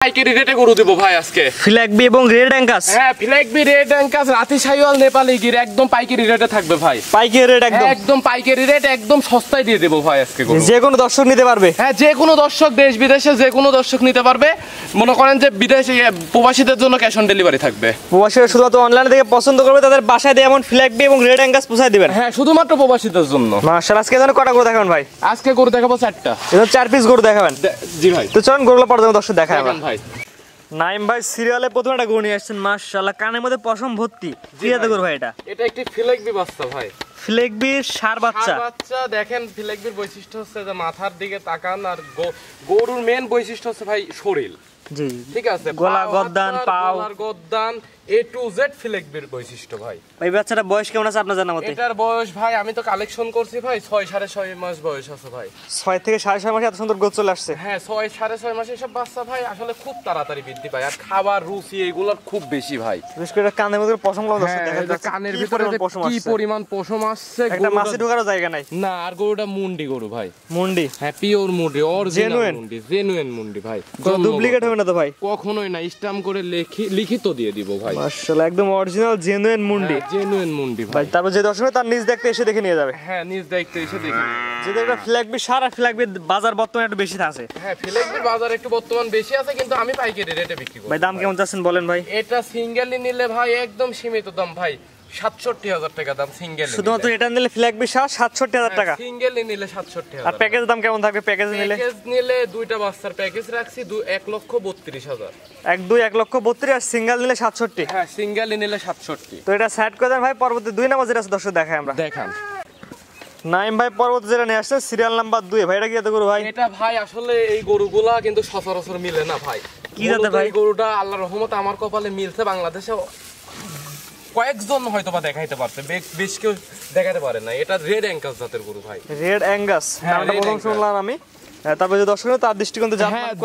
পাইকারি রেটে গরু দেব ভাই আজকে। ফ্ল্যাগবি এবং রেড অ্যাঙ্কাস। হ্যাঁ, ফ্ল্যাগবি রেড অ্যাঙ্কাস রাতি শাইওয়াল নেপালি গির একদম পাইকারি রেটে থাকবে ভাই। পাইকারি রেট একদম পাইকারি রেট একদম সস্তায় দিয়ে দেব ভাই আজকে গরু। যে কোনো দর্শক নিতে পারবে। হ্যাঁ, যে কোনো দর্শক দেশ বিদেশে যে কোনো দর্শক নিতে পারবে। মনে করেন যে বিদেশে প্রবাসীদের জন্য ক্যাশ অন ডেলিভারি থাকবে। প্রবাসীরা শুধুমাত্র অনলাইনে থেকে পছন্দ করবে, তাদের বাসায় দিয়ে এমন ফ্ল্যাগবি এবং রেড অ্যাঙ্কাস পৌঁছায় দিবেন। হ্যাঁ, শুধুমাত্র প্রবাসীদের জন্য। মাশাআল্লাহ, আজকে যেন কটা গরু দেখাবেন ভাই? আজকে গরু দেখাবো 4টা। এজন্য 4 পিস গরু দেখাবেন। জি ভাই। তো চলুন গরুগুলো পর্যন্ত দর্শক দেখায় ভাই। নাইম ভাই সিরিয়ালে প্রথম একটা গরু নিয়ে আসছেন, মাশাআল্লাহ কানের মধ্যে পশম ভর্তি। কি জাতের গরু ভাই এটা? এটা একটি ফ্ল্যাগবি বাচ্চা ভাই। ফ্ল্যাগবির ষাঁড় বাচ্চা। দেখেন, ফ্ল্যাগবির বৈশিষ্ট্য হচ্ছে যে মাথার দিকে তাকান, আর গরুর মেন বৈশিষ্ট্য হচ্ছে ভাই শরীর। জি, ঠিক আছে, গলা গদ্দান পাও গদ্দান A to Z ফ্ল্যাগবির বৈশিষ্ট্য ভাই। এই বাচ্চাটা বয়স কেমন আছে আপনার জানা মতে? এটার বয়স ভাই আমি তো কালেকশন করছি ভাই 6.5 মাস বয়স আছে ভাই। 6 থেকে 6.5 মাসে এত সুন্দর গোছ চলে আসছে। হ্যাঁ, 6.5 মাসে সব বাচ্চা ভাই আসলে খুব তাড়াতাড়ি বৃদ্ধি পায়, আর খাবার রুচি এগুলো খুব বেশি ভাই। বিশেষ করে কানের মধ্যে পশম গুলো দর্শক দেখেন, কানের ভিতরে কি পরিমাণ পশম আসছে, একটা মাছে ঢোকারও জায়গা নাই। না, আর গরুটা মুন্ডি গরু ভাই। মুন্ডি? হ্যাঁ, পিওর মুন্ডি, অরিজিনাল মুন্ডি, জেনুইন মুন্ডি ভাই। কোনো ডুপ্লিকেট হবে না তো ভাই? কখনোই না, স্ট্যাম্প করে লিখিত দিয়ে দিব ভাই। মাশাআল্লাহ, একদম অরিজিনাল জেনুইন মুন্ডি। জেনুইন মুন্ডি ভাই। তারপর যে দর্শক তার নিজ দেখতে এসে দেখে নিয়ে যাবে। হ্যাঁ, নিজ দেখতে এসে দেখে নিয়ে যাবে। যেটা একটা ফ্ল্যাগবি সারা ফ্ল্যাগবি বাজার বর্তমানে একটু বেশি আছে। হ্যাঁ, ফ্ল্যাগবির বাজার একটু বর্তমান বেশি আছে, কিন্তু আমি পাইকারি রেটে বিক্রি করি। ভাই দাম কেমন চাচ্ছেন বলেন ভাই? এটা সিঙ্গেলি নিলে ভাই একদম সীমিত দাম ভাই, 67,000 টাকা দাম সিঙ্গেল। শুধুমাত্র এটা নিলে ফ্ল্যাগবি 67,000 টাকা। সিঙ্গেলেই নিলে 67,000। আর প্যাকেজ দাম কেমন থাকবে প্যাকেজ নিলে? প্যাকেজ নিলে দুইটা বাচ্চার প্যাকেজ রাখছি 1,32,000। 1,32,32,000 আর সিঙ্গেল নিলে 67। হ্যাঁ, সিঙ্গেলই নিলে 67। তো এটা সেট করে দেন ভাই, পরবর্তী 2 নাম্বার যেটা আছে দর্শক দেখাই আমরা। দেখান নাইম ভাই পরবর্তী যেটা নিয়ে আসছে সিরিয়াল নাম্বার 2। ভাই এটা কি এত গরু ভাই? এটা ভাই আসলে এই গরুগুলা কিন্তু সচরাচর মিলে না ভাই। কি জাতের ভাই? এই গরুটা আল্লাহর রহমতে আমার কপালে মিলছে। বাংলাদেশে কয়েকজন হয়তো বা দেখাইতে পারছে, বেশ কেউ দেখাতে পারে না। এটা রেড অ্যাঙ্কাস জাতের গরু ভাই। রেড অ্যাঙ্গাস নামটা প্রথম শুনলাম আমি। তারপর যে দর্শক তার দৃষ্টিকোণ থেকে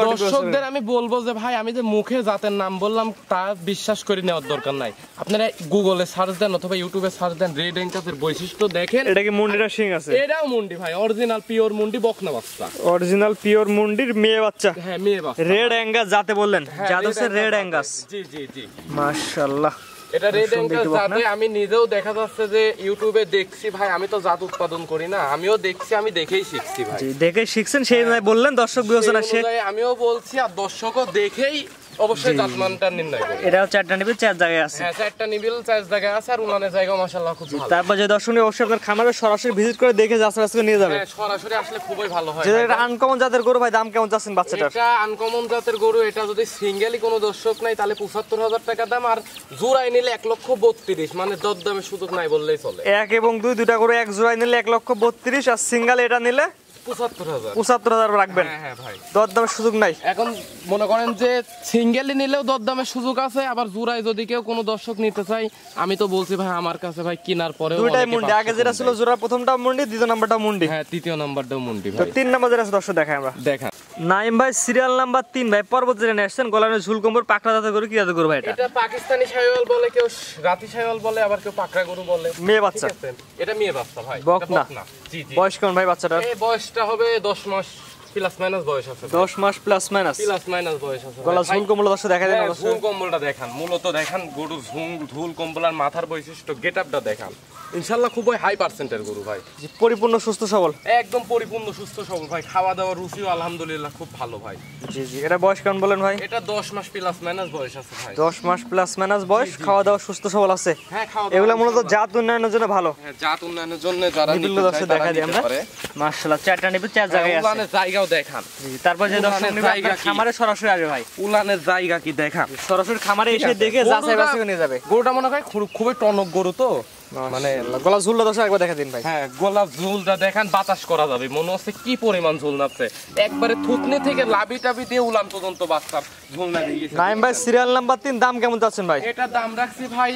দর্শকদের আমি বলবো যে ভাই আমি যে মুখে জাতের নাম বললাম তা বিশ্বাস করে নেওয়ার দরকার নাই। আপনারা গুগলে সার্চ দেন অথবা ইউটিউবে সার্চ দেন, রেড অ্যাঙ্কাসের বৈশিষ্ট্য দেখেন। এটা কি মুন্ডিটা শিং আছে? এটাও মুন্ডি ভাই, অরিজিনাল পিওর মুন্ডি, বকনা বাচ্চা। অরিজিনাল পিওর মুন্ডির মেয়ে বাচ্চা। হ্যাঁ, মেয়ে বাচ্চা। রেড অ্যাঙ্গাস জাতে বললেন? জাত হচ্ছে রেড অ্যাঙ্গাস। জি জি জি, মাশাআল্লাহ। এটা রেড অ্যাঙ্কাস জাতে আমি নিজেও দেখা যাচ্ছে যে ইউটিউবে দেখছি ভাই। আমি তো জাত উৎপাদন করি না, আমিও দেখছি, আমি দেখেই শিখছি ভাই। জি, দেখে শিখছেন সেই বললেন, দর্শক বিবেচনা সে আমিও বলছি, আর দর্শকও দেখেই অবশ্যই জাতমানটা নির্ণয় করবে। এটা 4টা নিবিল 4 জায়গায় আছে। হ্যাঁ, 4টা নিবিল 4 জায়গায় আছে, আর উনানের জায়গা মাশাআল্লাহ খুব ভালো। তারপর যে দর্শক অবশ্যই আপনার খামারে সরাসরি ভিজিট করে দেখে যাচাই করে নিয়ে যাবে। হ্যাঁ, সরাসরি আসলে খুবই ভালো হয়। যেটা এটা আনকমন জাতের গরু ভাই, দাম কেমন চাচ্ছেন বাচ্চাটার? এটা আনকমন জাতের গরু। এটা যদি সিঙ্গেলি কোনো দর্শক নাই তাহলে 75,000 টাকা দাম, আর জোড়ায় নিলে 1,32,000, মানে দরদামের সুযোগ নাই বললেই চলে। 1 এবং 2 দুইটা গরু এক জোড়ায় নিলে 1,32,000, আর সিঙ্গেল এটা নিলে 75,000 রাখবেন। হ্যাঁ ভাই, দরদামের সুযোগ নাই। এখন মনে করেন যে সিঙ্গেলি নিলেও দরদামের সুযোগ আছে, আবার জোড়ায় যদি কেউ কোনো দর্শক নিতে চাই, আমি তো বলছি ভাই আমার কাছে ভাই কেনার পরে দুইটাই মুন্ডি। আগে যেটা ছিল জোড়া প্রথমটা মুন্ডি, দ্বিতীয় নাম্বারটা মুন্ডি। হ্যাঁ, তৃতীয় নাম্বারটাও মুন্ডি তো ভাই। 3 নাম্বার যেটা আছে দর্শক দেখাই আমরা। দেখা নাইম ভাই সিরিয়াল নাম্বার 3 ভাই পর্বত জেনে আসছেন, গলানে ঝুল কম্বর পাকড়া জাতের গরু। কি জাতের গরু ভাই এটা? এটা পাকিস্তানি শাইওয়াল বলে, কেউ রাতি শাইওয়াল বলে, আবার কেউ পাকড়া গরু বলে। মেয়ে বাচ্চা? এটা মেয়ে বাচ্চা ভাই, বকনা। জি জি। বয়স কেমন ভাই বাচ্চাটার? এই বয়সটা হবে 10 মাস প্লাস মাইনাস বয়স আছে। 10 মাস প্লাস মাইনাস বয়স আছে। গলা ঝুল কম্বল দর্শক দেখা দেন। ঝুল কম্বলটা দেখান, মূলত দেখান গরু ঝুল কম্বলার মাথার বৈশিষ্ট্য, গেটআপটা দেখান। ইনশাআল্লাহ খুবই হাই পার্সেন্টের গরু ভাই। পরিপূর্ণ সুস্থ সবল, একদম পরিপূর্ণ সুস্থ সবল ভাই। খাওয়া দাওয়া রুচিও আলহামদুলিল্লাহ খুব ভালো ভাই। জি জি। এটা বয়স কেমন বলেন ভাই? এটা 10 মাস প্লাস মাইনাস বয়স আছে ভাই। 10 মাস প্লাস মাইনাস বয়স, খাওয়া দাওয়া সুস্থ সবল আছে। হ্যাঁ, খাওয়া দাওয়া এগুলা মূলত জাত উন্নয়নের জন্য ভালো। হ্যাঁ, জাত উন্নয়নের জন্য যারা নিবিল দর্শক দেখা দিই আমরা। মাশাআল্লাহ 4টা নিবিল 4 জায়গায় আছে। উলানের জায়গাও দেখান। জি, তারপর যে দর্শক নিবে আপনার খামারে সরাসরি আসবে ভাই। উলানের জায়গা কি দেখান, সরাসরি খামারে এসে দেখে যাচাই বাছাই করে নিয়ে যাবে। গরুটা মনে হয় খুবই টনক গরু তো, মানে গলা ঝুলটা দর্শক একবার দেখা দিন ভাই। হ্যাঁ, গোলাপ ঝুলটা দেখান, বাতাস করা যাবে, মনে হচ্ছে কি পরিমাণ ঝুল নাচ্ছে। একবারে থুতনি থেকে লাবি টাবি দিয়ে উলান পর্যন্ত বাচ্চার ঝুল না দিয়ে গেছে। নাইম ভাই সিরিয়াল নাম্বার 3 দাম কেমন চাচ্ছেন ভাই? এটা দাম রাখছি ভাই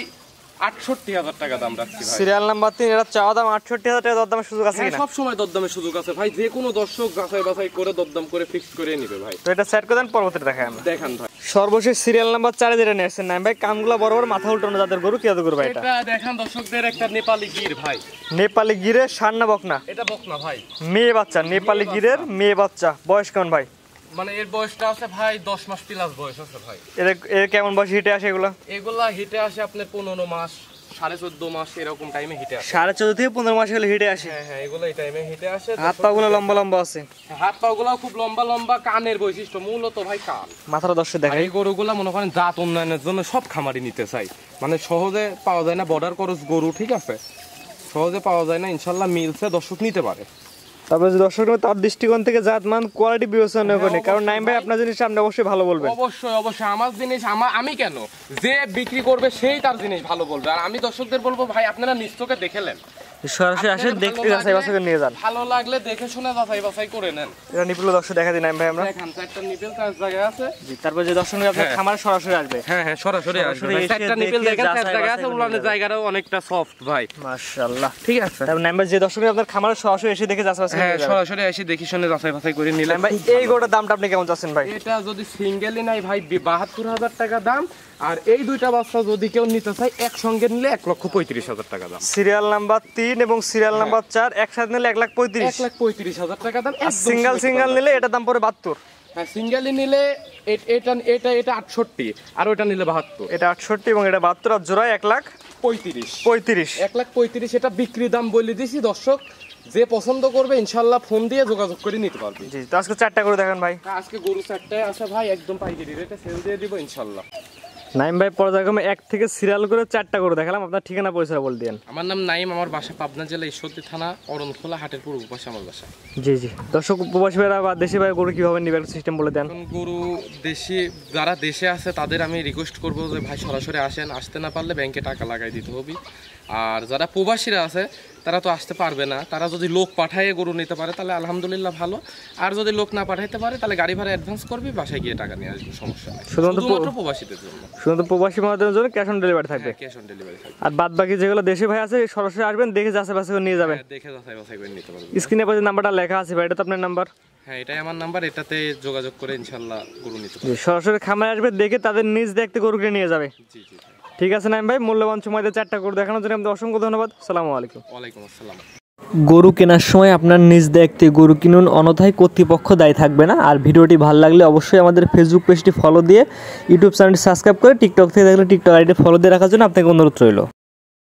68,000 টাকা দাম রাখছি ভাই। সিরিয়াল নাম্বার 3 এর চাওয়া দাম 68,000 টাকা, দরদামের সুযোগ আছে কিনা? সব সময় দরদামের সুযোগ আছে ভাই, যে কোনো দর্শক যাচাই বাছাই করে দরদাম করে ফিক্স করে নেবে ভাই। তো এটা সেট করে দেন, পরবর্তীতে দেখাই আমরা। দেখান ভাই সর্বশেষ সিরিয়াল নাম্বার 4 যেটা নিয়ে আসছেন নাইম ভাই, কানগুলা বড় বড়, মাথা উল্টানো জাতের গরু। কি জাতের গরু ভাই এটা? এটা দেখান দর্শকদের, একটা নেপালি গির ভাই। নেপালি গিরের ষাঁড় না বকনা? এটা বকনা ভাই। মেয়ে বাচ্চা, নেপালি গিরের মেয়ে বাচ্চা। বয়স কেমন ভাই? মানে এর বয়সটা আছে ভাই 10 মাস প্লাস বয়স আছে ভাই। এর কেমন বয়স হিটে আসে এগুলা? এগুলা হিটে আসে আপনার 15 মাস 14.5 মাস এরকম টাইমে হিটে আসে। 14.5 থেকে 15 মাস হলে হিটে আসে। হ্যাঁ এগুলো এই টাইমে হিটে আসে। হাত পা গুলো লম্বা লম্বা আছে। হাত পা গুলো খুব লম্বা লম্বা, কানের বৈশিষ্ট্য মূলত ভাই কান। মাথাটা দর্শক দেখাই। এই গরুগুলা মনে করেন জাত উন্নয়নের জন্য সব খামারি নিতে চাই, মানে সহজে পাওয়া যায় না, বর্ডার ক্রস গরু, ঠিক আছে, সহজে পাওয়া যায় না, ইনশাল্লাহ মিলছে, দর্শক নিতে পারে। তারপরে দর্শক তার দৃষ্টিকোণ থেকে জাত মান কোয়ালিটি বিবেচনা করেন, কারণ নাইম ভাই আপনার জিনিসটা আপনি অবশ্যই ভালো বলবেন। অবশ্যই অবশ্যই আমার জিনিস আমি কেন, যে বিক্রি করবে সেই তার জিনিস ভালো বলবে। আর আমি দর্শকদের বলবো ভাই আপনারা নিজ চোখে দেখে নেন, সরাসরি আসে দেখতে যাচাই বাছাই করে নিয়ে যান। ভালো লাগলে দেখে শুনে যাচাই বাছাই করে নেন। এটা নিপিল দর্শক দেখা দিই নাইম ভাই আমরা দেখেন চারটা নিপিল চার জায়গায় আছে। জি, তারপর যে দর্শক আপনার খামারে সরাসরি আসবে। হ্যাঁ সরাসরি আসবে। চারটা নিপিল দেখেন চার জায়গায় আছে, উলানের জায়গাটাও অনেকটা সফট ভাই, মাশাআল্লাহ, ঠিক আছে। তারপর নাইম ভাই যে দর্শক আপনার খামারে সরাসরি এসে দেখে যাচাই বাছাই করে হ্যাঁ সরাসরি এসে দেখি শুনে যাচাই বাছাই করে নিলেন ভাই। এই গোটার দামটা আপনি কেমন চাচ্ছেন ভাই? এটা যদি সিঙ্গেলই নাই ভাই 72,000 টাকা দাম, আর এই দুইটা বাচ্চা যদি কেউ নিতে চায় একসঙ্গে নিলে 1,35,000 টাকা দাম। সিরিয়াল নাম্বার 3 এবং সিরিয়াল নাম্বার 4 একসাথে নিলে 1,35,000 টাকা দাম। সিঙ্গেল নিলে এটা দাম পড়ে 72। হ্যাঁ সিঙ্গেলই নিলে এটা 68, আর ওটা নিলে 72। এটা 68 এবং এটা 72, আর জোড়ায় 1,35,000। 1,35,000 এটা বিক্রি দাম বলে দিছি দর্শক, যে পছন্দ করবে ইনশাআল্লাহ ফোন দিয়ে যোগাযোগ করে নিতে পারবে। জি, তো আজকে 4টা করে দেখান ভাই। আজকে গরু 4টায় আছে ভাই, একদম পাইকারি রেটে সেল দিয়ে দিব ইনশাআল্লাহ। নাইম ভাই পর্যায়ক্রমে 1 থেকে সিরিয়াল করে 4টা করে দেখালাম, আপনার ঠিকানা পরিচয় বল দেন। আমার নাম নাইম, আমার বাসা পাবনা জেলা ঈশ্বরদী থানা অরণখোলা হাটের পূর্ব পাশে আমার বাসা। জি দর্শক প্রবাসী ভাইরা বা দেশি ভাই গরু কিভাবে নিবে সিস্টেম বলে দেন। গরু দেশি যারা দেশে আছে তাদের আমি রিকোয়েস্ট করবো যে ভাই সরাসরি আসেন, আসতে না পারলে ব্যাংকে টাকা লাগাই দিতে হবে। আর যারা প্রবাসীরা আছে তারা তো আসতে পারবে না, তারা যদি লোক পাঠায় গরু নিতে পারে তাহলে আলহামদুলিল্লাহ ভালো, আর যদি লোক না পাঠাইতে পারে তাহলে গাড়ি ভাড়া অ্যাডভান্স করবি, বাসায় গিয়ে টাকা নিয়ে আসবে, সমস্যা নেই। শুধুমাত্র প্রবাসীদের জন্য, শুধু প্রবাসী মানুষদের জন্য ক্যাশ অন ডেলিভারি থাকবে। ক্যাশ অন ডেলিভারি থাকবে। আর বাদ বাকি যেগুলো দেশি ভাই আছে সরাসরি আসবেন, দেখে যাচাই বাছাই করে নিয়ে যাবেন। দেখে যাচাই বাছাই করে নিতে পারবেন। স্ক্রিনে পাশে নাম্বারটা লেখা আছে ভাই, এটা তো আপনার নাম্বার? হ্যাঁ এটাই আমার নাম্বার, এটাতে যোগাযোগ করে ইনশাআল্লাহ গরু নিতে পারবেন। সরাসরি খামারে আসবে, দেখে তাদের নিজ দেখতে গরু কিনে নিয়ে যাবে। জি ঠিক আছে নাইম ভাই, মূল্যবান সময় দিয়ে 4টা গরু দেখানোর জন্য আপনাদের অসংখ্য ধন্যবাদ। আসসালামু আলাইকুম। ওয়ালাইকুম আসসালাম। গরু কেনার সময় আপনার নিজ দেখতে গরু কিনুন, অন্যথায় কর্তৃপক্ষ দায়ী থাকবে না। আর ভিডিওটি ভালো লাগলে অবশ্যই আমাদের ফেসবুক পেজটি ফলো দিয়ে ইউটিউব চ্যানেলটি সাবস্ক্রাইব করে টিকটক থেকে দেখলে টিকটক আইডি ফলো দিয়ে রাখার জন্য আপনাকে অনুরোধ রইল।